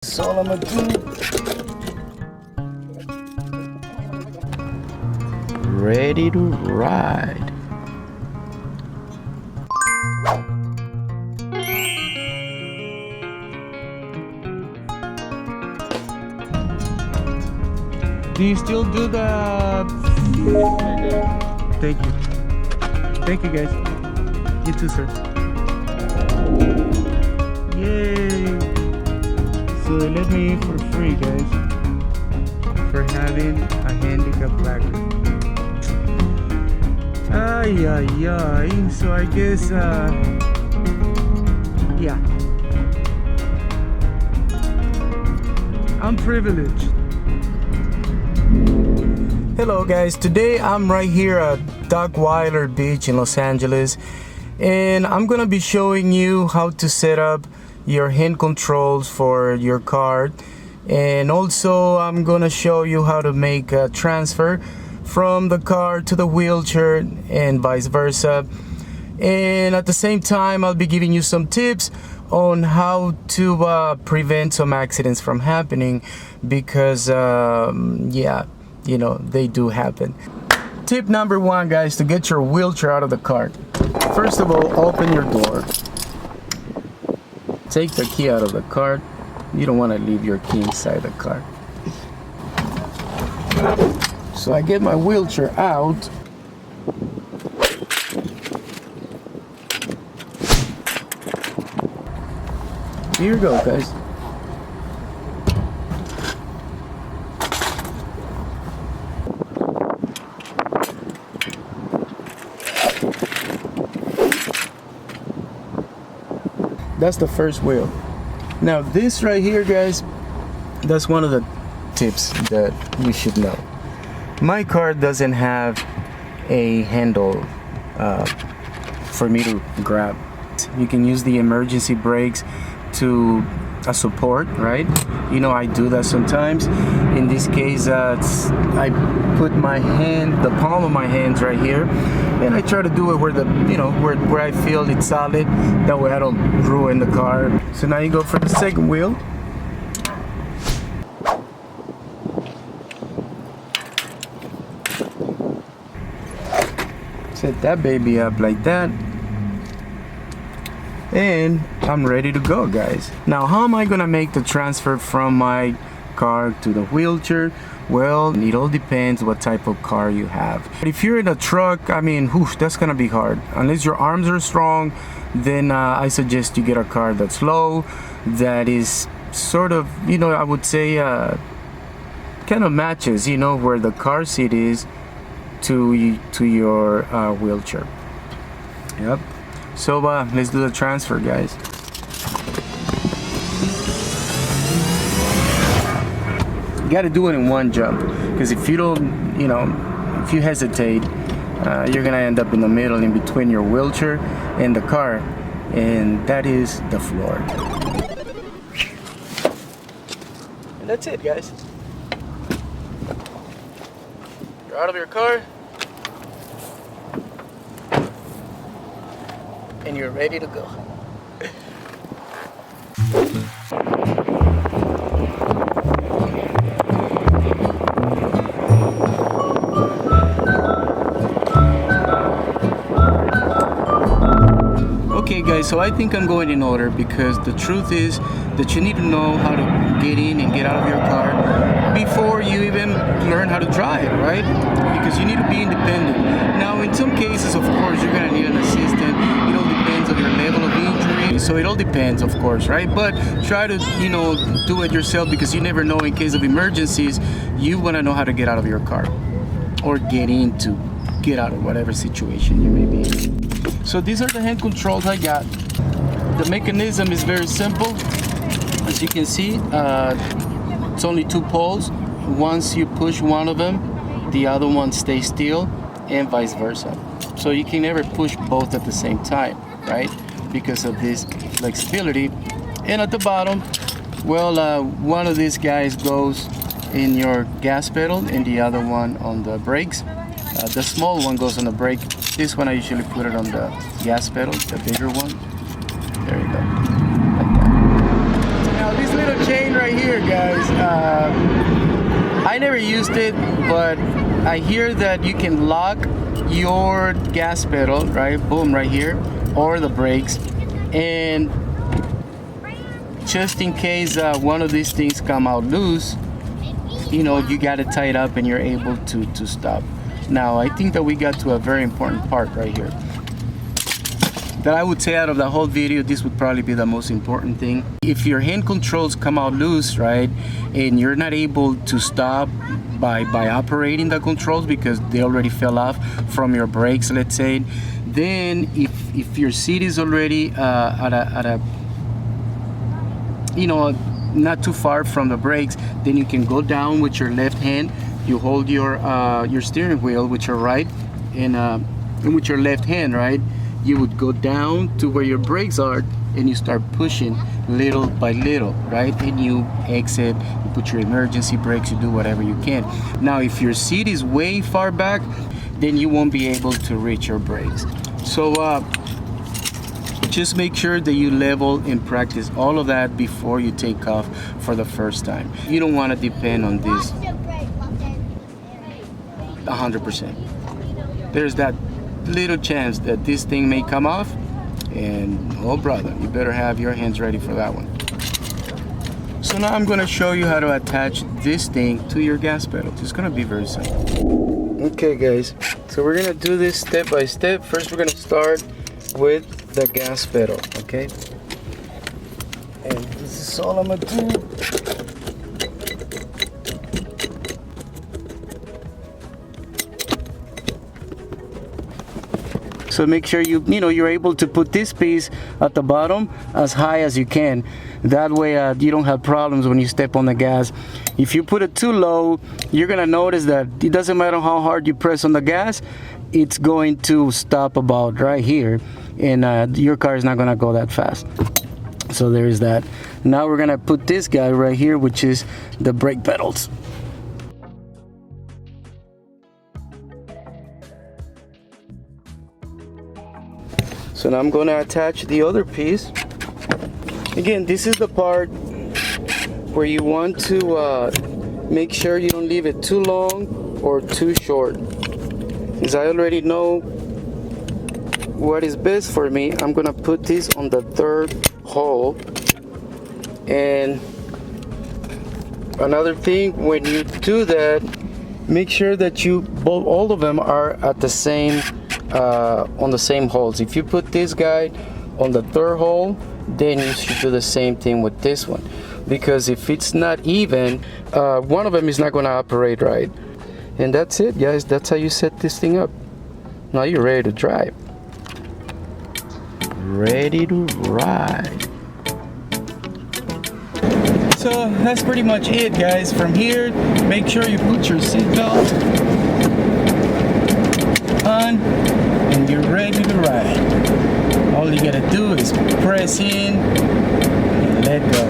That's all I'ma do. Ready to ride. Do you still do the... Thank you. Thank you, guys. You too, sir. Yay! So they let me in for free, guys, for having a handicap placard. Ay, ay, ay. So I guess, yeah. I'm privileged. Hello guys, today I'm right here at Dockweiler Beach in Los Angeles, and I'm gonna be showing you how to set up your hand controls for your car, and also I'm gonna show you how to make a transfer from the car to the wheelchair and vice versa. And at the same time I'll be giving you some tips on how to prevent some accidents from happening, because yeah, you know, they do happen. Tip number one, guys, to get your wheelchair out of the car. First of all, open your door. Take the key out of the car. You don't want to leave your key inside the car. So I get my wheelchair out. Here you go, guys. That's the first wheel. Now this right here, guys, that's one of the tips that you should know. My car doesn't have a handle for me to grab. You can use the emergency brakes to a support, right? You know, I do that sometimes. In this case, I put my hand, the palm of my hands right here, and I try to do it where the, you know, where I feel it's solid. That way I don't ruin the car. So now you go for the second wheel. Set that baby up like that. And I'm ready to go, guys. Now, how am I gonna make the transfer from my car to the wheelchair? Well, it all depends what type of car you have. But if you're in a truck, I mean, whew, that's gonna be hard. Unless your arms are strong, then I suggest you get a car that's low, that is sort of, you know, I would say kind of matches, you know, where the car seat is to your wheelchair. Yep. So let's do the transfer, guys. You got to do it in one jump, because if you don't, you know, if you hesitate, you're gonna end up in the middle, in between your wheelchair and the car, and that is the floor. And that's it, guys. You're out of your car, and you're ready to go. Okay guys, so I think I'm going in order, because the truth is that you need to know how to get in and get out of your car before you even learn how to drive, right? Because you need to be independent. Now in some cases, of course, you're gonna need an assistant. It all depends on your level of injury. So it all depends, of course, right? But try to, you know, do it yourself, because you never know, in case of emergencies, you wanna know how to get out of your car, or get out of whatever situation you may be in. So these are the hand controls I got. The mechanism is very simple. As you can see, it's only 2 poles. Once you push one of them, the other one stays still, and vice versa. So you can never push both at the same time, right? Because of this flexibility. And at the bottom, well, one of these guys goes in your gas pedal, and the other one on the brakes. The small one goes on the brake. This one I usually put it on the gas pedal, the bigger one. There you go, like that. Now this little chain right I never used it, but I hear that you can lock your gas pedal, right? Boom, right here, or the brakes, and just in case one of these things come out loose, you know, you got it tied up and you're able to stop. Now, I think that we got to a very important part right here. That I would say out of the whole video, this would probably be the most important thing. If your hand controls come out loose, right, and you're not able to stop by operating the controls because they already fell off from your brakes, let's say, then if your seat is already at a you know, not too far from the brakes, then you can go down with your left hand. You hold your steering wheel with your right, and with your left hand, right, you would go down to where your brakes are, and you start pushing little by little, right? And you exit, you put your emergency brakes, you do whatever you can. Now, if your seat is way far back, then you won't be able to reach your brakes. So just make sure that you level and practice all of that before you take off for the first time. You don't want to depend on this 100%. There's that little chance that this thing may come off, and oh brother, you better have your hands ready for that one. So now I'm going to show you how to attach this thing to your gas pedal. It's going to be very simple. Okay guys, so we're going to do this step by step. First we're going to start with the gas pedal, okay? And this is all I'm going to do. So make sure you're able to put this piece at the bottom as high as you can. That way you don't have problems when you step on the gas. If you put it too low, you're gonna notice that it doesn't matter how hard you press on the gas, it's going to stop about right here, and your car is not gonna go that fast. So there is that. Now we're gonna put this guy right here, which is the brake pedals. So now I'm going to attach the other piece. Again, this is the part where you want to make sure you don't leave it too long or too short. As I already know what is best for me, I'm going to put this on the third hole. And another thing, when you do that, make sure that all of them are at the same on the same holes. If you put this guy on the third hole, then you should do the same thing with this one, because if it's not even, one of them is not going to operate right. And that's it, guys. That's how you set this thing up. Now you're ready to drive. Ready to ride. So that's pretty much it, guys. From here, make sure you put your seatbelt on and you're ready to ride. All you gotta do is press in and let go.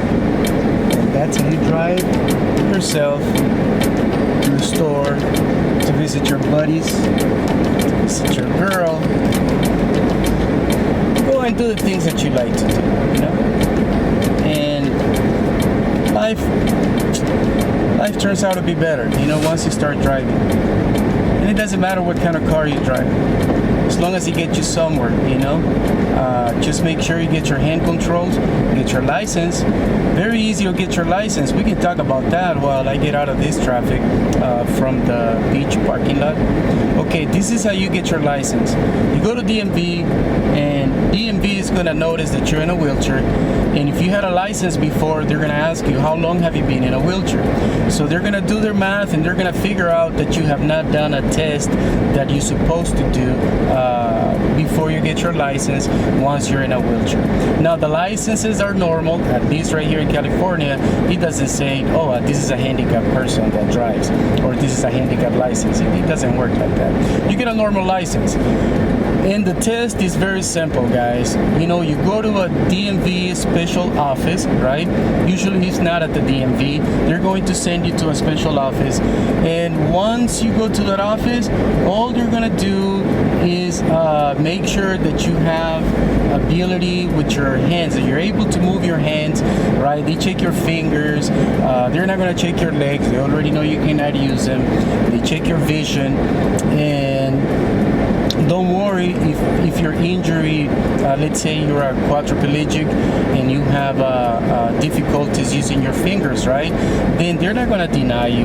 And that's how you drive yourself to the store, to visit your buddies, to visit your girl. Go and do the things that you like to do, you know? And life turns out to be better, you know, once you start driving. And it doesn't matter what kind of car you drive, as long as it gets you somewhere, you know. Just make sure you get your hand controls, get your license. Very easy to get your license. We can talk about that while I get out of this traffic from the beach parking lot. Okay, this is how you get your license. You go to DMV, and DMV is going to notice that you're in a wheelchair. And if you had a license before, they're going to ask you, how long have you been in a wheelchair? So they're going to do their math, and they're going to figure out that you have not done a test that you're supposed to do before you get your license once you're in a wheelchair. Now, the licenses are normal, at least right here in California. It doesn't say, oh, this is a handicapped person that drives, or this is a handicapped license. It doesn't work like that. You get a normal license. And the test is very simple, guys. You know, you go to a DMV special office, right? Usually it's not at the DMV. They're going to send you to a special office. And once you go to that office, all they're gonna do is make sure that you have ability with your hands, that you're able to move your hands, right? They check your fingers. They're not gonna check your legs. They already know you cannot use them. They check your vision. And don't worry if your injury, let's say you're a quadriplegic and you have difficulties using your fingers, right? Then they're not going to deny you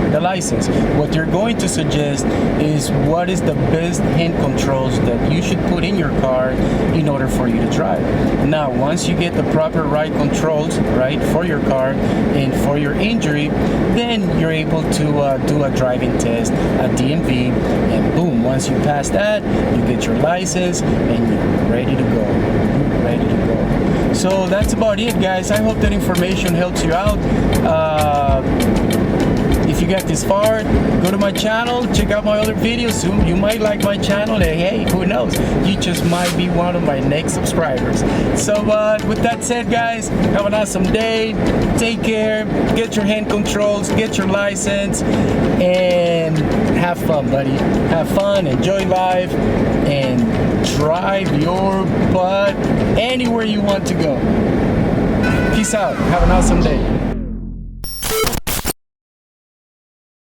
the license. What they're going to suggest is what is the best hand controls that you should put in your car in order for you to drive. Now, once you get the proper ride controls, right, for your car and for your injury, then you're able to do a driving test at DMV, and boom, once you pass that, you get your license and you're ready to go. You're ready to go. So that's about it, guys. I hope that information helps you out. If you got this far, go to my channel, check out my other videos. You might like my channel, and hey, who knows? You just might be one of my next subscribers. So with that said, guys, have an awesome day. Take care. Get your hand controls, get your license, and have fun, buddy. Have fun, enjoy life, and drive your butt anywhere you want to go. Peace out. Have an awesome day.